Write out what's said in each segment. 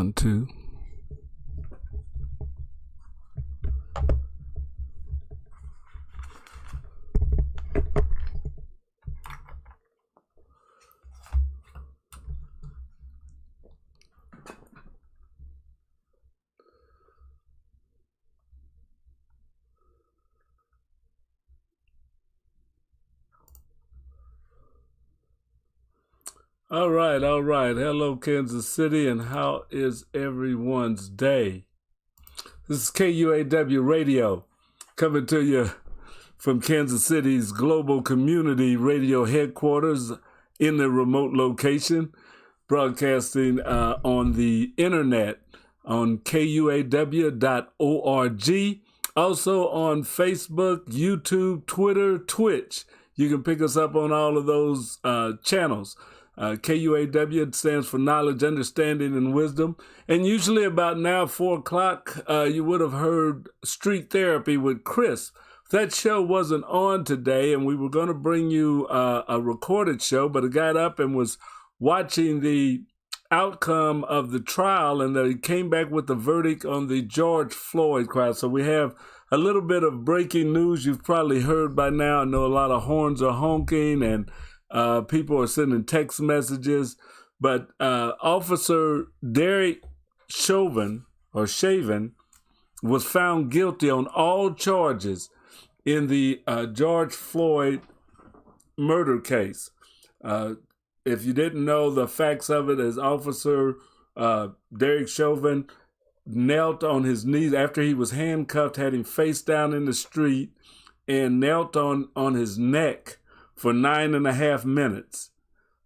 1, 2. All right. Hello, Kansas City, and how is everyone's day? This is KUAW Radio coming to you from Kansas City's global community radio headquarters in the remote location, broadcasting on the internet on KUAW.org, also on Facebook, YouTube, Twitter, Twitch. You can pick us up on all of those channels. KUAW stands for Knowledge, Understanding, and Wisdom. And usually about now, 4 o'clock, you would have heard Street Therapy with Chris. That show wasn't on today, and we were going to bring you a recorded show, but I got up and was watching the outcome of the trial, and they came back with the verdict on the George Floyd trial. So we have a little bit of breaking news you've probably heard by now. I know a lot of horns are honking, and people are sending text messages, but Officer Derek Chauvin was found guilty on all charges in the George Floyd murder case. If you didn't know the facts of it, as Officer Derek Chauvin knelt on his knees after he was handcuffed, had him face down in the street, and knelt on his neck for 9.5 minutes.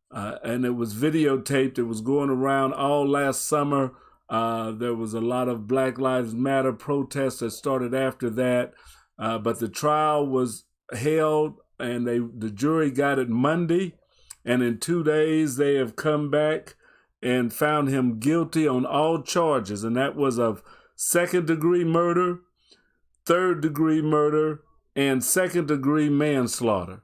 And it was videotaped. It was going around all last summer. There was a lot of Black Lives Matter protests that started after that. But the trial was held, and the jury got it Monday. And in 2 days, they have come back and found him guilty on all charges. And that was of second-degree murder, third-degree murder, and second-degree manslaughter.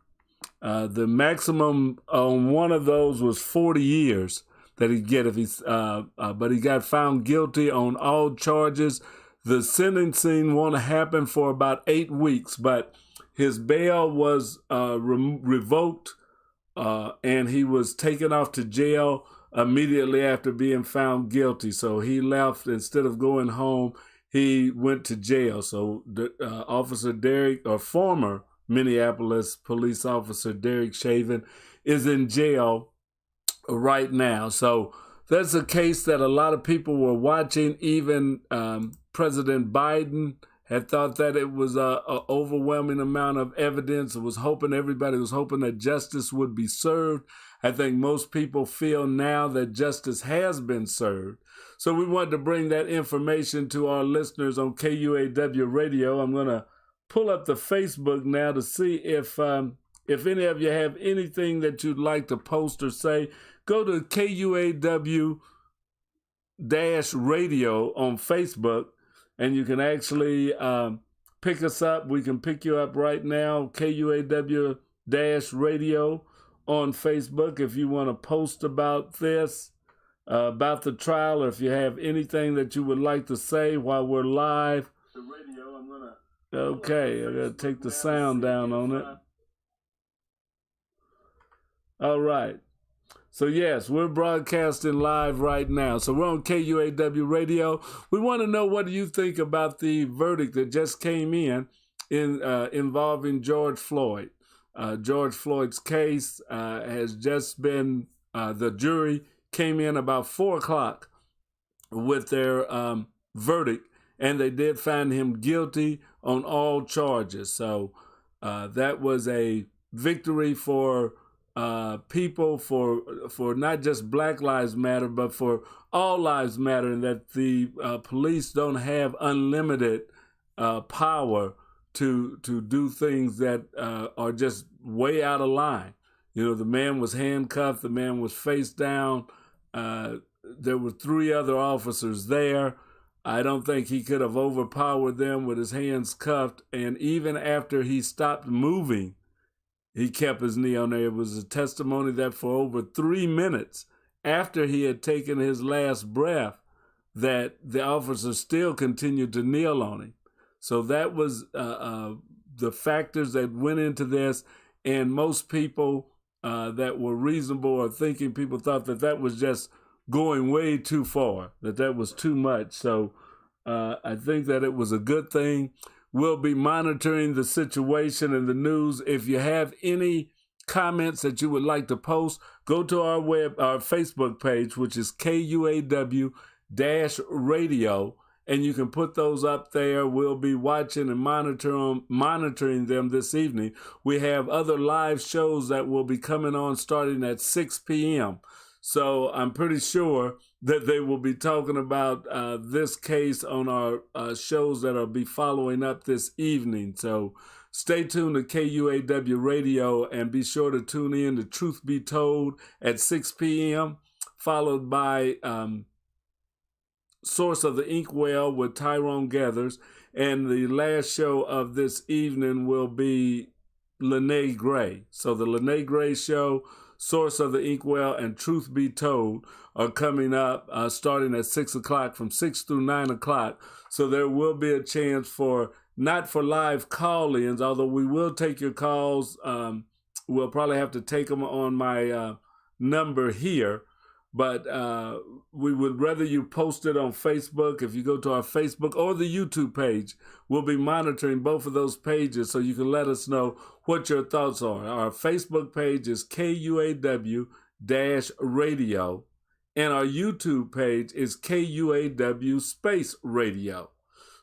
The maximum on one of those was 40 years that he'd get if he's, but he got found guilty on all charges. The sentencing won't happen for about 8 weeks, but his bail was revoked, and he was taken off to jail immediately after being found guilty. So he left, instead of going home, he went to jail. So Officer Derek, or former Minneapolis police officer Derek Chauvin, is in jail right now. So that's a case that a lot of people were watching. Even President Biden had thought that it was an overwhelming amount of evidence. Everybody was hoping that justice would be served. I think most people feel now that justice has been served. So we wanted to bring that information to our listeners on KUAW Radio. I'm going to pull up the Facebook now to see if any of you have anything that you'd like to post or say. Go to KUAW-radio on Facebook, and you can actually pick us up. We can pick you up right now, KUAW-radio on Facebook, if you want to post about this, about the trial, or if you have anything that you would like to say while we're live. The radio, I'm going to... Okay, I gotta take the sound down on it. All right. So yes, we're broadcasting live right now. So we're on KUAW Radio. We want to know, what do you think about the verdict that just came in involving George Floyd? George Floyd's case has just been, the jury came in about 4 o'clock with their verdict, and they did find him guilty on all charges. So that was a victory for people, for not just Black Lives Matter, but for all lives matter, and that the police don't have unlimited power to do things that are just way out of line. You know, the man was handcuffed, the man was face down. There were 3 other officers there. I don't think he could have overpowered them with his hands cuffed. And even after he stopped moving, he kept his knee on there. It was a testimony that for over 3 minutes after he had taken his last breath, that the officers still continued to kneel on him. So that was the factors that went into this, and most people that were reasonable or thinking people thought that that was just going way too far, that was too much. So I think that it was a good thing. We'll be monitoring the situation and the news. If you have any comments that you would like to post, go to our Facebook page, which is KUAW-radio, and you can put those up there. We'll be watching and monitoring them this evening. We have other live shows that will be coming on starting at 6 p.m. So I'm pretty sure that they will be talking about this case on our shows that will be following up this evening. So stay tuned to KUAW Radio and be sure to tune in to Truth Be Told at 6 p.m., followed by Source of the Inkwell with Tyrone Gathers. And the last show of this evening will be Lene Gray. So the Lene Gray show, Source of the Inkwell, and Truth Be Told are coming up starting at 6 o'clock, from 6 through 9 o'clock. So there will be a chance for, not for live call-ins, although we will take your calls. We'll probably have to take them on my number here, but we would rather you post it on Facebook. If you go to our Facebook or the YouTube page, we'll be monitoring both of those pages so you can let us know what your thoughts are. Our Facebook page is KUAW-radio, and our YouTube page is KUAW-radio.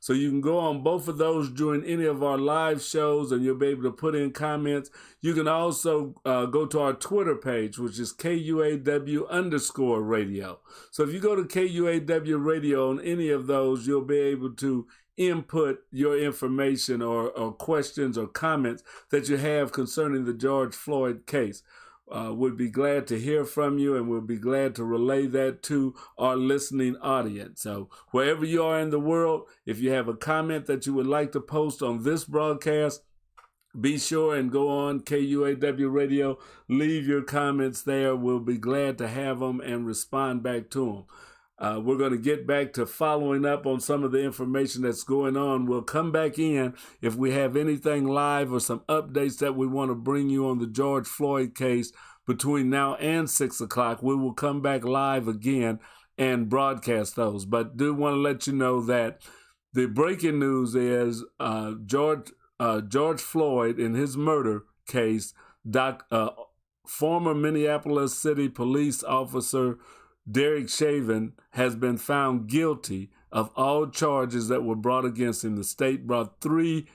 So you can go on both of those during any of our live shows, and you'll be able to put in comments. You can also go to our Twitter page, which is KUAW_radio. So if you go to KUAW Radio on any of those, you'll be able to input your information or questions or comments that you have concerning the George Floyd case. We'd be glad to hear from you, and we'll be glad to relay that to our listening audience. So wherever you are in the world, if you have a comment that you would like to post on this broadcast, be sure and go on KUAW Radio. Leave your comments there. We'll be glad to have them and respond back to them. We're going to get back to following up on some of the information that's going on. We'll come back in if we have anything live or some updates that we want to bring you on the George Floyd case between now and 6 o'clock. We will come back live again and broadcast those. But do want to let you know that the breaking news is George Floyd, in his murder case, former Minneapolis City police officer Derek Chauvin has been found guilty of all charges that were brought against him. The state brought 3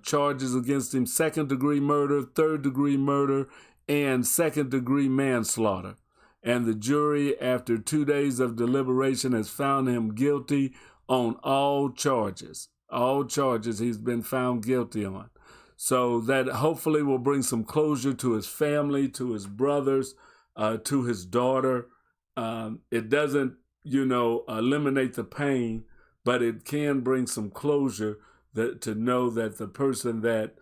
charges against him: second-degree murder, third-degree murder, and second-degree manslaughter. And the jury, after 2 days of deliberation, has found him guilty on all charges. All charges he's been found guilty on. So that hopefully will bring some closure to his family, to his brothers, to his daughter. It doesn't, eliminate the pain, but it can bring some closure to know that the person that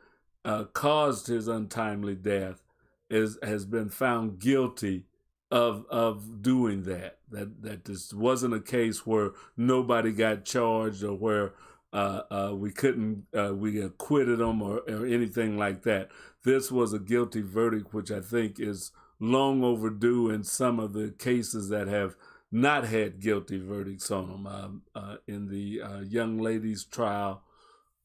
caused his untimely death has been found guilty of doing that. That this wasn't a case where nobody got charged or where we acquitted them or anything like that. This was a guilty verdict, which I think is long overdue in some of the cases that have not had guilty verdicts on them. In the young lady's trial,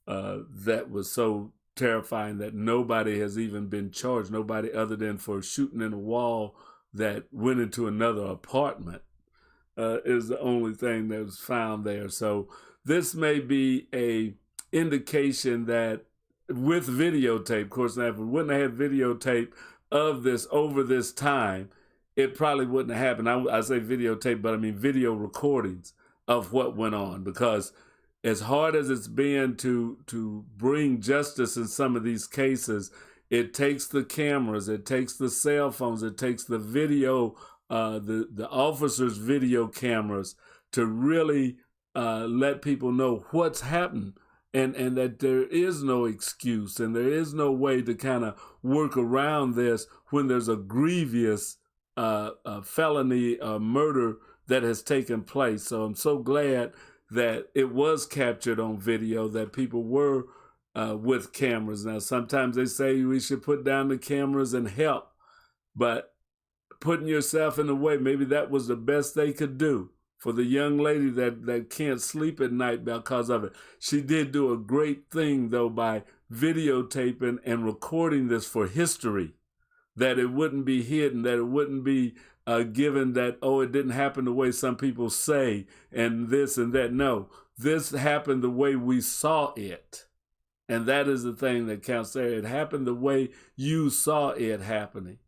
that was so terrifying that nobody has even been charged, nobody other than for shooting in a wall that went into another apartment is the only thing that was found there. So this may be a indication that with videotape, of course, now if we wouldn't have had videotape of this over this time, it probably wouldn't have happened. I say videotape, but I mean video recordings of what went on, because as hard as it's been to bring justice in some of these cases, it takes the cameras, it takes the cell phones, it takes the video, the officers' video cameras to really let people know what's happened, and that there is no excuse and there is no way to kind of work around this when there's a grievous felony murder that has taken place. So I'm so glad that it was captured on video, that people were with cameras. Now, sometimes they say we should put down the cameras and help, but putting yourself in the way, maybe that was the best they could do for the young lady that can't sleep at night because of it. She did do a great thing, though, by videotaping and recording this for history, that it wouldn't be hidden, that it wouldn't be given that, oh, it didn't happen the way some people say and this and that. No, this happened the way we saw it. And that is the thing that counts there. It happened the way you saw it happening.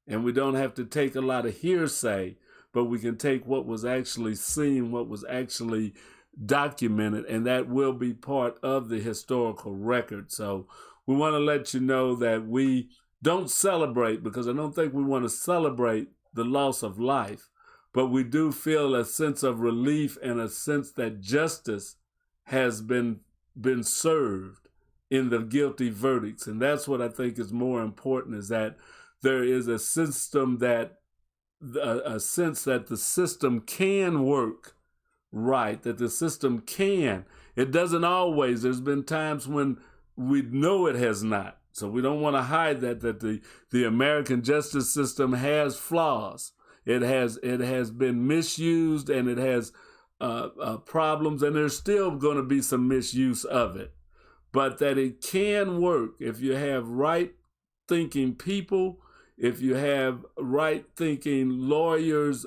And we don't have to take a lot of hearsay, but we can take what was actually seen, what was actually documented, and that will be part of the historical record. So we want to let you know that we don't celebrate, because I don't think we want to celebrate the loss of life, but we do feel a sense of relief and a sense that justice has been served in the guilty verdicts. And that's what I think is more important, is that there is a system that, a sense that the system can work right, that the system can. It doesn't always. There's been times when we know it has not. So we don't want to hide that the American justice system has flaws. It has been misused, and it has problems, and there's still going to be some misuse of it. But that it can work if you have right-thinking people, if you have right-thinking lawyers,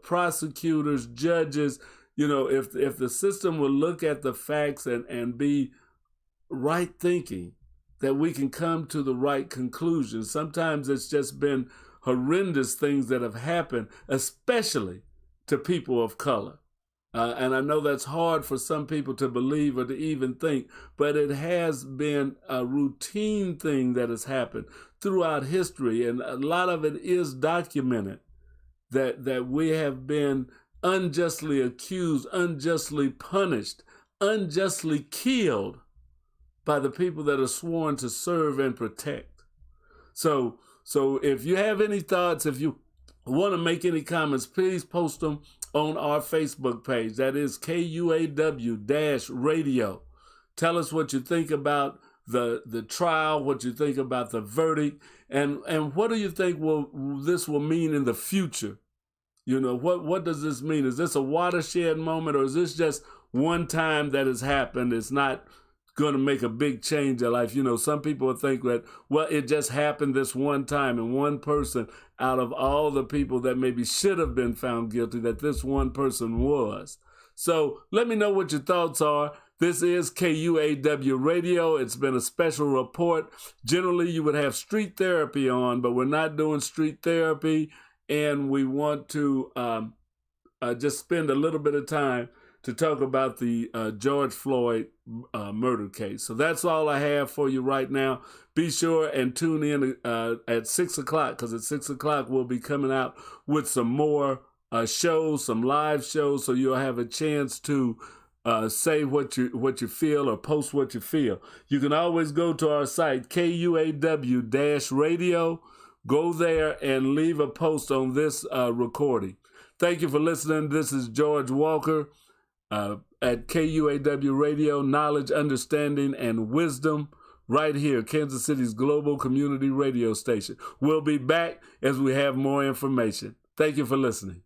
prosecutors, judges. You know, if the system will look at the facts and be right-thinking, that we can come to the right conclusion. Sometimes it's just been horrendous things that have happened, especially to people of color. And I know that's hard for some people to believe or to even think, but it has been a routine thing that has happened throughout history. And a lot of it is documented, that we have been unjustly accused, unjustly punished, unjustly killed by the people that are sworn to serve and protect. So if you have any thoughts, if you want to make any comments, please post them on our Facebook page. That is KUAW-radio. Tell us what you think about the trial, what you think about the verdict, and what do you think this will mean in the future? You know, what does this mean? Is this a watershed moment, or is this just one time that has happened? It's not going to make a big change in life. You know, some people think that, well, it just happened this one time, and one person out of all the people that maybe should have been found guilty, that this one person was. So let me know what your thoughts are. This is KUAW Radio. It's been a special report. Generally, you would have street therapy on, but we're not doing street therapy, and we want to just spend a little bit of time to talk about the George Floyd murder case. So that's all I have for you right now. Be sure and tune in at 6 o'clock, because at 6 o'clock we'll be coming out with some more shows, some live shows, so you'll have a chance to say what you feel or post what you feel. You can always go to our site, KUAW-radio. Go there and leave a post on this recording. Thank you for listening. This is George Walker at KUAW Radio, knowledge, understanding, and wisdom, right here, Kansas City's global community radio station. We'll be back as we have more information. Thank you for listening.